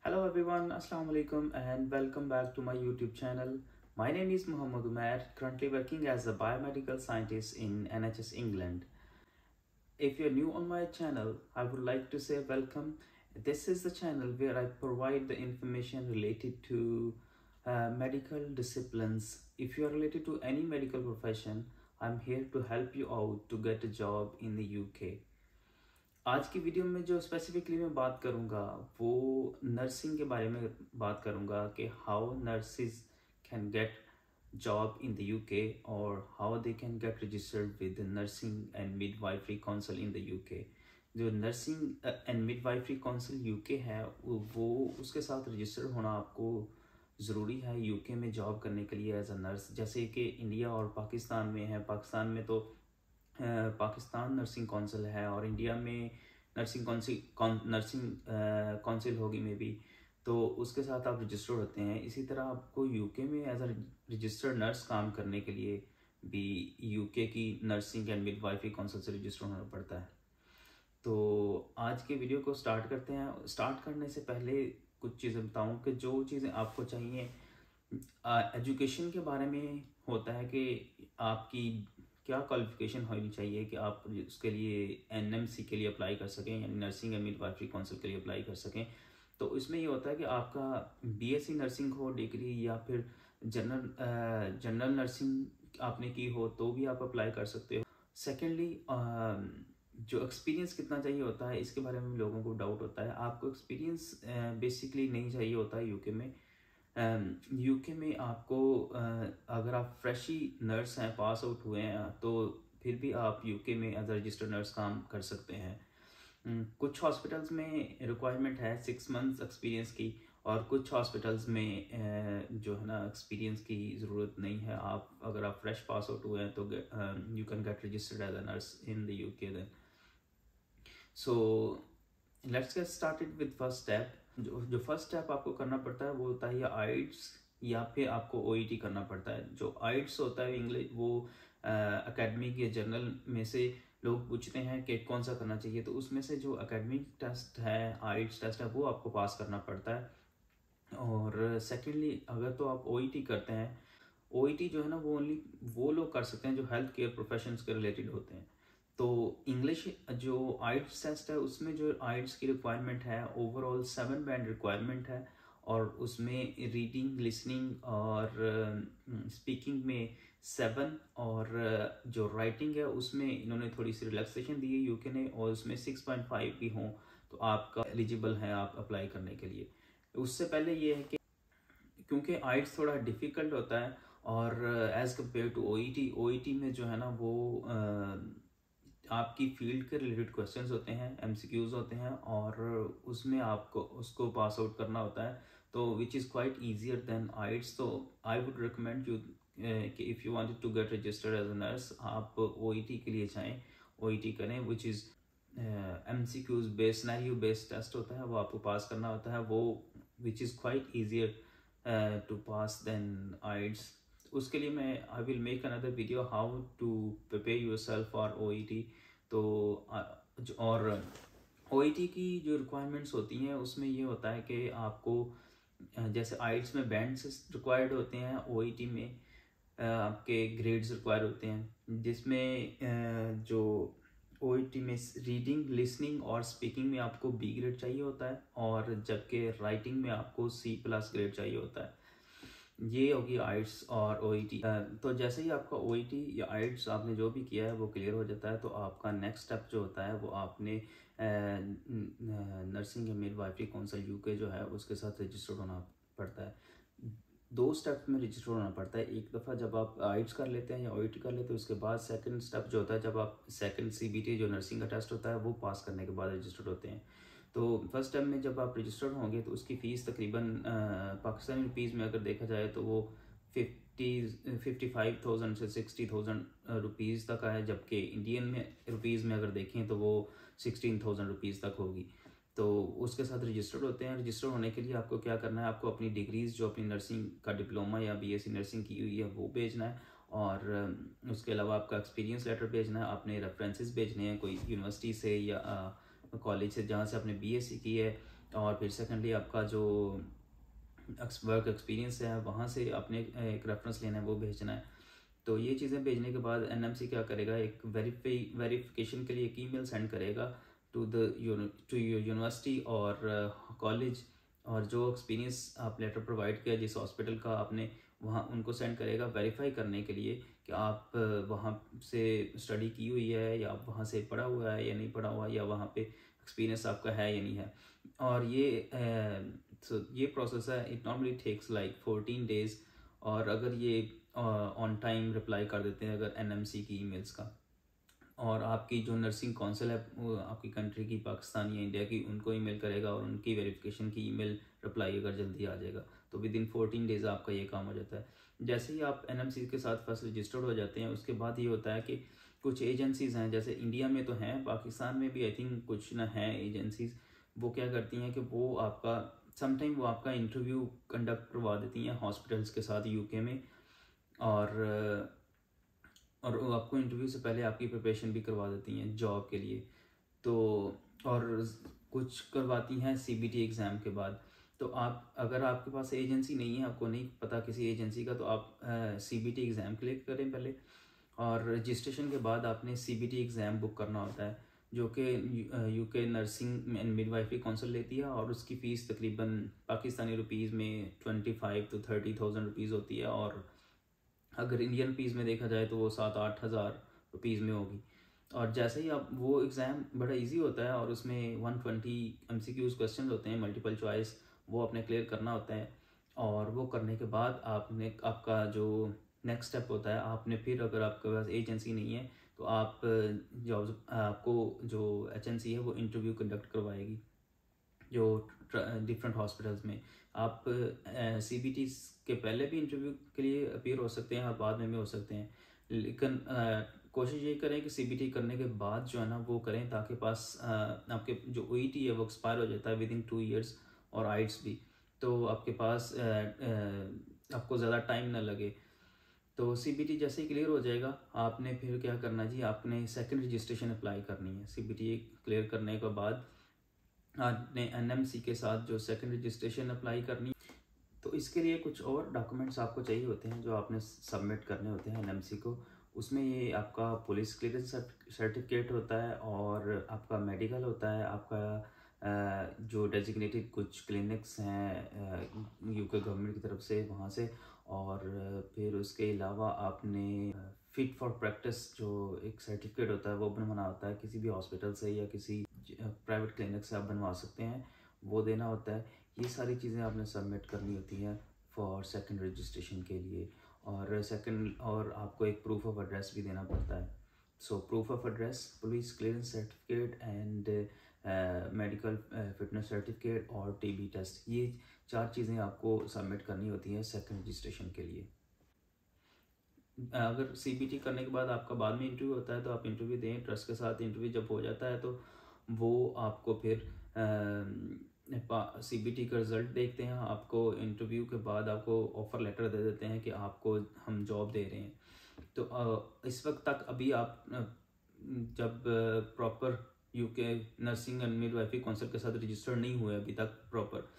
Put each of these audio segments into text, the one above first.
Hello everyone, Assalamu alaikum and welcome back to my YouTube channel. My name is Muhammad Umair, currently working as a biomedical scientist in NHS England. If you're new on my channel, I would like to say welcome. This is the channel where I provide the information related to medical disciplines. If you are related to any medical profession, I'm here to help you out to get a job in the UK. आज की video में जो specifically मैं बात करूंगा वो nursing के बारे में बात करूंगा कि how nurses can get job in the UK और how they can get registered with nursing and midwifery council in the UK. जो nursing and midwifery council UK है वो उसके साथ रजिस्टर्ड होना आपको ज़रूरी है यूके में जॉब करने के लिए एज अ नर्स। जैसे कि इंडिया और पाकिस्तान में है, पाकिस्तान में तो पाकिस्तान नर्सिंग काउंसिल है और इंडिया में नर्सिंग काउंसिल होगी मे बी, तो उसके साथ आप रजिस्टर्ड होते हैं। इसी तरह आपको यूके में एज अ रजिस्टर्ड नर्स काम करने के लिए भी यूके की नर्सिंग एंड मिडवाइफरी काउंसिल से रजिस्टर होना पड़ता है। तो आज के वीडियो को स्टार्ट करते हैं। स्टार्ट करने से पहले कुछ चीज़ें बताऊं कि जो चीज़ें आपको चाहिए एजुकेशन के बारे में होता है कि आपकी क्या क्वालिफिकेशन होनी चाहिए कि आप उसके लिए एनएमसी के लिए अप्लाई कर सकें, यानी नर्सिंग एंड मिडवाइफरी काउंसिल के लिए अप्लाई कर सकें। तो इसमें ये होता है कि आपका बीएससी नर्सिंग हो डिग्री या फिर जनरल नर्सिंग आपने की हो तो भी आप अप्लाई कर सकते हो। सेकेंडली जो एक्सपीरियंस कितना चाहिए होता है इसके बारे में लोगों को डाउट होता है। आपको एक्सपीरियंस बेसिकली नहीं चाहिए होता है यूके में। यूके में आपको अगर आप फ्रेश ही नर्स हैं, पास आउट हुए हैं, तो फिर भी आप यूके में एज अ रजिस्टर्ड नर्स काम कर सकते हैं। कुछ हॉस्पिटल्स में रिक्वायरमेंट है 6 मंथ्स एक्सपीरियंस की और कुछ हॉस्पिटल्स में जो है ना एक्सपीरियंस की ज़रूरत नहीं है। आप अगर आप फ्रेश पास आउट हुए हैं तो you can get registered as a nurse in the UK then. So let's get started with first step. जो फर्स्ट स्टेप आपको करना पड़ता है वो होता है या आइट्स या फिर आपको ओईटी करना पड़ता है। जो आइट्स होता है इंग्लिश वो एकेडमिक या जर्नल में से लोग पूछते हैं कि कौन सा करना चाहिए, तो उसमें से जो एकेडमिक टेस्ट है, आइट्स टेस्ट है, वो आपको पास करना पड़ता है। और सेकेंडली अगर तो आप ओईटी करते हैं, ओईटी जो है ना वो ओनली वो लोग कर सकते हैं जो हेल्थ केयर प्रोफेशंस के रिलेटेड होते हैं। तो इंग्लिश जो आइट्स टेस्ट है उसमें जो आइट्स की रिक्वायरमेंट है ओवरऑल 7 बैंड रिक्वायरमेंट है और उसमें रीडिंग, लिसनिंग और स्पीकिंग में 7 और जो राइटिंग है उसमें इन्होंने थोड़ी सी रिलैक्सेशन दी है यूके ने और उसमें 6.5 भी हों तो आपका एलिजिबल है आप अप्लाई करने के लिए। उससे पहले ये है कि क्योंकि आइट्स थोड़ा डिफ़िकल्ट होता है और एज़ कम्पेयर टू ओईटी में जो है ना वो आपकी फील्ड के रिलेटेड क्वेश्चंस होते हैं, एमसीक्यूज होते हैं और उसमें आपको उसको पास आउट करना होता है, तो which is quite easier than IELTS. तो आई वुड रिकमेंड यू कि if you wanted to get registered as a nurse आप ओईटी के लिए जाएं, ओईटी करें, which is MCQs based, scenario based test होता है, वो आपको पास करना होता है, वो which is quite easier to pass than IELTS. उसके लिए मैं I will make another video how to prepare yourself for OET. तो और ओईटी की जो रिक्वायरमेंट्स होती हैं उसमें ये होता है कि आपको जैसे आइट्स में बैंड्स रिक्वायर्ड होते हैं, ओईटी में आपके ग्रेड्स रिक्वायर होते हैं, जिसमें जो ओईटी में रीडिंग, लिसनिंग और स्पीकिंग में आपको बी ग्रेड चाहिए होता है और जबकि राइटिंग में आपको C+ ग्रेड चाहिए होता है। ये होगी आइट्स और ओईटी। तो जैसे ही आपका ओईटी या आइट्स आपने जो भी किया है वो क्लियर हो जाता है तो आपका नेक्स्ट स्टेप जो होता है वो आपने nursing and midwifery council UK जो है उसके साथ रजिस्टर्ड होना पड़ता है। 2 स्टेप में रजिस्टर होना पड़ता है। एक दफ़ा जब आप आइट्स कर लेते हैं या ओईटी कर लेते हैं उसके बाद सेकंड स्टेप जो होता है जब आप सेकंड सीबीटी जो नर्सिंग का टेस्ट होता है वो पास करने के बाद रजिस्टर्ड होते हैं। तो फर्स्ट टाइम में जब आप रजिस्टर्ड होंगे तो उसकी फ़ीस तकरीबन पाकिस्तानी रुपीज़ में अगर देखा जाए तो वो 55,000 से 60,000 रुपीज़ तक है, जबकि इंडियन में रुपीज़ में अगर देखें तो वो 16,000 रुपीज़ तक होगी। तो उसके साथ रजिस्टर्ड होते हैं। रजिस्टर होने के लिए आपको क्या करना है, आपको अपनी डिग्रीज़ जो अपनी नर्सिंग का डिप्लोमा या बीएससी नर्सिंग की हुई है वो भेजना है और उसके अलावा आपका एक्सपीरियंस लेटर भेजना है, अपने रेफरेंसेस भेजने हैं कोई यूनिवर्सिटी से या कॉलेज से जहाँ से आपने बीएससी की है, और फिर सेकेंडली आपका जो वर्क एक्सपीरियंस है वहाँ से आपने एक रेफरेंस लेना है, वो भेजना है। तो ये चीज़ें भेजने के बाद एनएमसी क्या करेगा, एक वेरिफिकेशन के लिए एक ईमेल सेंड करेगा टू टू यूनिवर्सिटी और कॉलेज, और जो एक्सपीरियंस आप लेटर प्रोवाइड किया जिस हॉस्पिटल का आपने, वहाँ उनको सेंड करेगा वेरीफाई करने के लिए कि आप वहाँ से स्टडी की हुई है या आप वहाँ से पढ़ा हुआ है या नहीं पढ़ा हुआ, या वहाँ पे एक्सपीरियंस आपका है या नहीं है। और ये प्रोसेस है, it normally takes like 14 days. और अगर ये ऑन टाइम रिप्लाई कर देते हैं अगर एनएमसी की ईमेल्स का, और आपकी जो नर्सिंग काउंसिल है वो आपकी कंट्री की, पाकिस्तान या इंडिया की, उनको ईमेल करेगा और उनकी वेरिफिकेशन की ईमेल रिप्लाई अगर जल्दी आ जाएगा तो विद इन 14 डेज आपका ये काम हो जाता है। जैसे ही आप एनएमसी के साथ फर्स्ट रजिस्टर्ड हो जाते हैं, उसके बाद ये होता है कि कुछ एजेंसीज़ हैं, जैसे इंडिया में तो हैं, पाकिस्तान में भी आई थिंक कुछ ना हैं एजेंसीज़, वो क्या करती हैं कि वो आपका समटाइम वो आपका इंटरव्यू कंडक्ट करवा देती हैं हॉस्पिटल्स के साथ यूके में, और वो आपको इंटरव्यू से पहले आपकी प्रिपरेशन भी करवा देती हैं जॉब के लिए। तो और कुछ करवाती हैं सीबीटी एग्ज़ाम के बाद। तो आप, अगर आपके पास एजेंसी नहीं है, आपको नहीं पता किसी एजेंसी का, तो आप सीबीटी एग्ज़ाम क्लिक करें पहले, और रजिस्ट्रेशन के बाद आपने सीबीटी एग्ज़ाम बुक करना होता है, जो कि UK nursing and midwifery council लेती है, और उसकी फ़ीस तकरीबन पाकिस्तानी रुपीज़ में 25 to 30,000 रुपीज़ होती है, और अगर इंडियन रुपीज़ में देखा जाए तो वो 7-8 हज़ार रुपीज़ में होगी। और जैसे ही आप, वो एग्ज़ाम बड़ा इजी होता है और उसमें 120 एमसीक्यूज़ क्वेश्चन होते हैं, मल्टीपल चॉइस, वो आपने क्लियर करना होता है। और वो करने के बाद आपका जो नेक्स्ट स्टेप होता है, आपने फिर, अगर आपके पास एजेंसी नहीं है तो आपको जो एजेंसी है वो इंटरव्यू कंडक्ट करवाएगी, जो डिफरेंट हॉस्पिटल्स में। आप सीबीटी के पहले भी इंटरव्यू के लिए अपीयर हो सकते हैं और बाद में भी हो सकते हैं, लेकिन कोशिश ये करें कि सीबीटी करने के बाद जो है ना वो करें, ताकि पास आपके जो ओईटी है वो एक्सपायर हो जाता है विद इन 2 ईयर्स, और आइट्स भी, तो आपके पास आपको ज़्यादा टाइम ना लगे। तो सीबीटी जैसे ही क्लियर हो जाएगा, आपने फिर क्या करना जी, आपने सेकंड रजिस्ट्रेशन अप्लाई करनी है। सीबीटी क्लियर करने के बाद आपने एनएमसी के साथ जो सेकंड रजिस्ट्रेशन अप्लाई करनी, तो इसके लिए कुछ और डॉक्यूमेंट्स आपको चाहिए होते हैं जो आपने सबमिट करने होते हैं एनएमसी को। उसमें ये आपका पुलिस क्लियरेंस सर्टिफिकेट होता है, और आपका मेडिकल होता है, आपका जो डेजिग्नेटेड कुछ क्लिनिक्स हैं यूके गवर्नमेंट की तरफ से, वहाँ से। और फिर उसके अलावा आपने फिट फॉर प्रैक्टिस जो एक सर्टिफिकेट होता है वो बनवाना होता है, किसी भी हॉस्पिटल से या किसी प्राइवेट क्लिनिक से आप बनवा सकते हैं, वो देना होता है। ये सारी चीज़ें आपने सबमिट करनी होती हैं फॉर सेकंड रजिस्ट्रेशन के लिए। और आपको एक प्रूफ ऑफ एड्रेस भी देना पड़ता है। सो proof of address, police clearance certificate and medical fitness certificate और टीबी टेस्ट, ये 4 चीज़ें आपको सबमिट करनी होती हैं सेकंड रजिस्ट्रेशन के लिए। अगर सीबीटी करने के बाद आपका बाद में इंटरव्यू होता है तो आप इंटरव्यू दें ट्रस्ट के साथ। इंटरव्यू जब हो जाता है तो वो आपको फिर सीबीटी का रिज़ल्ट देखते हैं, आपको इंटरव्यू के बाद आपको ऑफ़र लेटर दे देते हैं कि आपको हम जॉब दे रहे हैं। तो इस वक्त तक अभी आप जब proper UK nursing and midwifery council के साथ रजिस्टर्ड नहीं हुए अभी तक प्रॉपर,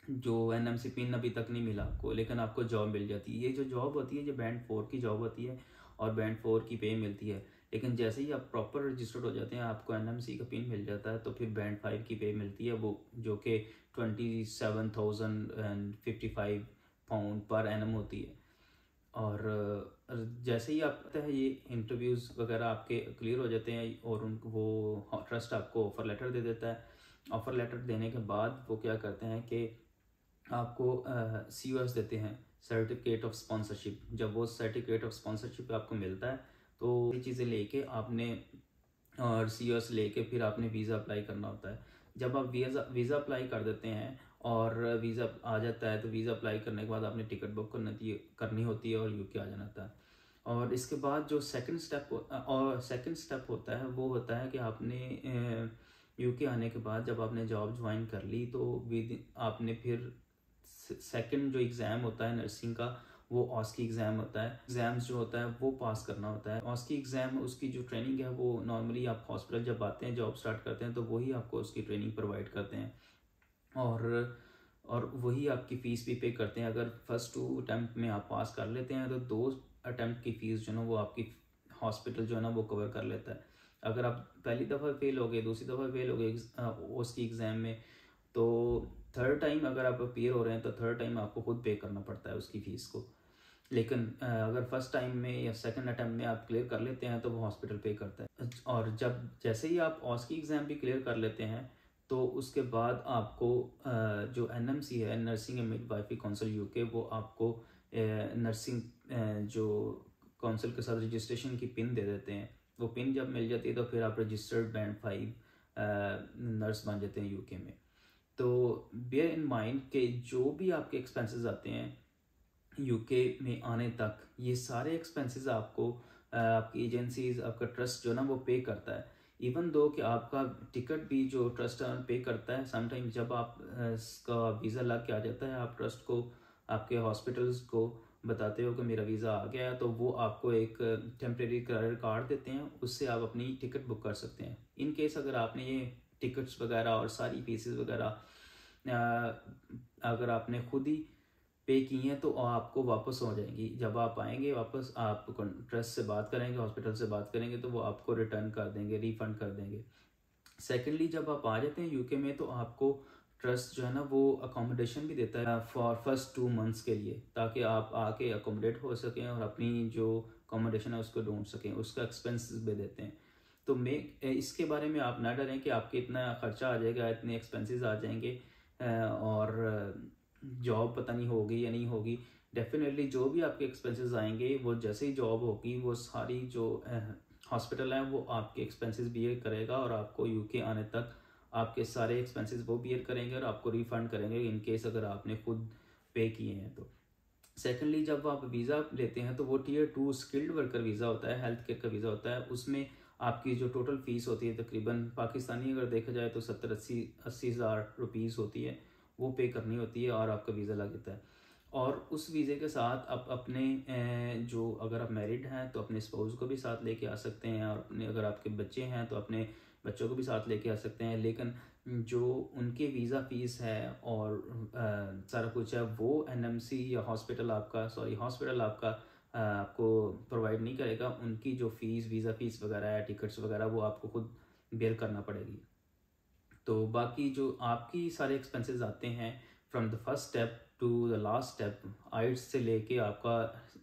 जो एनएमसी पिन अभी तक नहीं मिला आपको, लेकिन आपको जॉब मिल जाती है। ये जो जॉब होती है, ये बैंड 4 की जॉब होती है और बैंड 4 की पे मिलती है। लेकिन जैसे ही आप प्रॉपर रजिस्टर्ड हो जाते हैं, आपको एनएमसी का पिन मिल जाता है, तो फिर बैंड 5 की पे मिलती है, वो जो कि 27,055 पाउंड पर एनम होती है। और जैसे ही आप है ये इंटरव्यूज़ वगैरह आपके क्लियर हो जाते हैं और उनको वो ट्रस्ट आपको ऑफ़र लेटर दे देता है। ऑफ़र लेटर देने के बाद वो क्या करते हैं कि आपको COS देते हैं, सर्टिफिकेट ऑफ स्पॉन्सरशिप। जब वो सर्टिफिकेट ऑफ स्पॉन्सरशिप आपको मिलता है तो ये चीज़ें लेके आपने, और COS लेके फिर आपने वीज़ा अप्लाई करना होता है। जब आप वीज़ा अप्लाई कर देते हैं और वीज़ा आ जाता है, तो वीज़ा अप्लाई करने के बाद आपने टिकट बुक करनी होती है और यूके आ जाना होता है। और इसके बाद जो सेकंड स्टेप होता है वो होता है कि आपने यूके आने के बाद जब आपने जॉब ज्वाइन कर ली, तो आपने फिर सेकंड जो एग्ज़ाम होता है नर्सिंग का, वो ऑस्की एग्ज़ाम होता है। एग्ज़ाम्स जो होता है वो पास करना होता है। ऑस्की एग्ज़ाम, उसकी जो ट्रेनिंग है वो नॉर्मली आप हॉस्पिटल जब आते हैं, जॉब स्टार्ट करते हैं, तो वही आपको उसकी ट्रेनिंग प्रोवाइड करते हैं। और वही आपकी फ़ीस भी पे करते हैं। अगर फर्स्ट 2 अटैम्प्ट में आप पास कर लेते हैं तो 2 अटैम्प्ट की फ़ीस जो है ना वो आपकी हॉस्पिटल जो है ना वो कवर कर लेता है। अगर आप पहली दफ़ा फेल हो गए, दूसरी दफ़ा फेल हो गए उसकी एग्ज़ाम में, तो थर्ड टाइम अगर आप अपीयर हो रहे हैं तो थर्ड टाइम आपको खुद पे करना पड़ता है उसकी फ़ीस को। लेकिन अगर फर्स्ट टाइम में या सेकंड अटेम्प्ट में आप क्लियर कर लेते हैं तो वो हॉस्पिटल पे करता है। और जब जैसे ही आप ऑस की एग्ज़ाम भी क्लियर कर लेते हैं तो उसके बाद आपको जो एनएमसी है, nursing and midwifery council UK, वो आपको नर्सिंग जो काउंसिल के साथ रजिस्ट्रेशन की पिन दे देते हैं। वो पिन जब मिल जाती है तो फिर आप रजिस्टर्ड बैंड 5 नर्स बन जाते हैं यूके में। तो बेयर इन माइंड कि जो भी आपके एक्सपेंसेस आते हैं यूके में आने तक, ये सारे एक्सपेंसेस आपको आपकी एजेंसीज, आपका ट्रस्ट जो ना वो पे करता है। इवन दो कि आपका टिकट भी जो ट्रस्ट पे करता है, समटाइम जब आप इसका वीज़ा लग के आ जाता है, आप ट्रस्ट को, आपके हॉस्पिटल्स को बताते हो कि मेरा वीज़ा आ गया है, तो वो आपको एक टेम्प्रेरी क्रेडिट कार्ड देते हैं, उससे आप अपनी टिकट बुक कर सकते हैं। इन केस अगर आपने ये टिकट्स वगैरह और सारी फीसेस वगैरह अगर आपने खुद ही पे की हैं तो आपको वापस हो जाएंगी। जब आप आएंगे वापस, आप ट्रस्ट से बात करेंगे, हॉस्पिटल से बात करेंगे, तो वो आपको रिटर्न कर देंगे, रिफंड कर देंगे। सेकेंडली, जब आप आ जाते हैं यूके में तो आपको ट्रस्ट जो है ना वो अकोमोडेशन भी देता है फॉर फर्स्ट 2 मंथ्स के लिए, ताकि आप आके अकोमोडेट हो सकें और अपनी जो अकोमोडेशन है उसको ढूंढ सकें, उसका एक्सपेंसेस भी देते हैं। तो इसके बारे में आप ना डरें कि आपके इतना खर्चा आ जाएगा, इतने एक्सपेंसेस आ जाएंगे और जॉब पता नहीं होगी या नहीं होगी। डेफिनेटली जो भी आपके एक्सपेंसेस आएंगे वो जैसे ही जॉब होगी वो सारी जो हॉस्पिटल है वो आपके एक्सपेंसेस बियर करेगा और आपको यूके आने तक आपके सारे एक्सपेंसेस वो बियर करेंगे और आपको रिफंड करेंगे इन केस अगर आपने खुद पे किए हैं तो। सेकेंडली, जब आप वीज़ा लेते हैं तो वो टीयर 2 स्किल्ड वर्कर वीज़ा होता है, हेल्थ केयर का वीज़ा होता है। उसमें आपकी जो टोटल फ़ीस होती है तकरीबन पाकिस्तानी अगर देखा जाए तो 70-80 हज़ार रुपीज़ होती है, वो पे करनी होती है और आपका वीज़ा लग जाता है। और उस वीज़े के साथ आप अपने जो अगर आप मैरिड हैं तो अपने स्पाउस को भी साथ लेके आ सकते हैं, और अपने अगर आपके बच्चे हैं तो अपने बच्चों को भी साथ लेके आ सकते हैं। लेकिन जो उनके वीज़ा फ़ीस है और सारा कुछ है वो एनएमसी या हॉस्पिटल आपका आपको प्रोवाइड नहीं करेगा। उनकी जो फ़ीस, वीज़ा फ़ीस वगैरह है, टिकट्स वगैरह, वो आपको खुद बेयर करना पड़ेगी। तो बाकी जो आपकी सारे एक्सपेंसेस आते हैं from the first step to the last step, IELTS से लेके आपका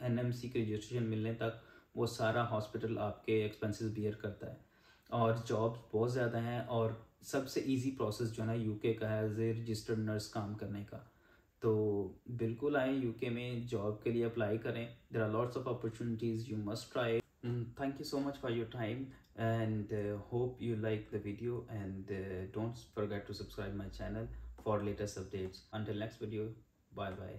एनएमसी की रजिस्ट्रेशन मिलने तक, वो सारा हॉस्पिटल आपके एक्सपेंसेस बियर करता है। और जॉब्स बहुत ज़्यादा हैं और सबसे इजी प्रोसेस जो है ना यूके का है एज ए रजिस्टर्ड नर्स काम करने का। तो बिल्कुल आए यूके में, जॉब के लिए अप्लाई करें। There are lots of opportunities, you must try. Thank you so much for your time, and hope you like the video, and don't forget to subscribe my channel for latest updates. Until next video, bye bye.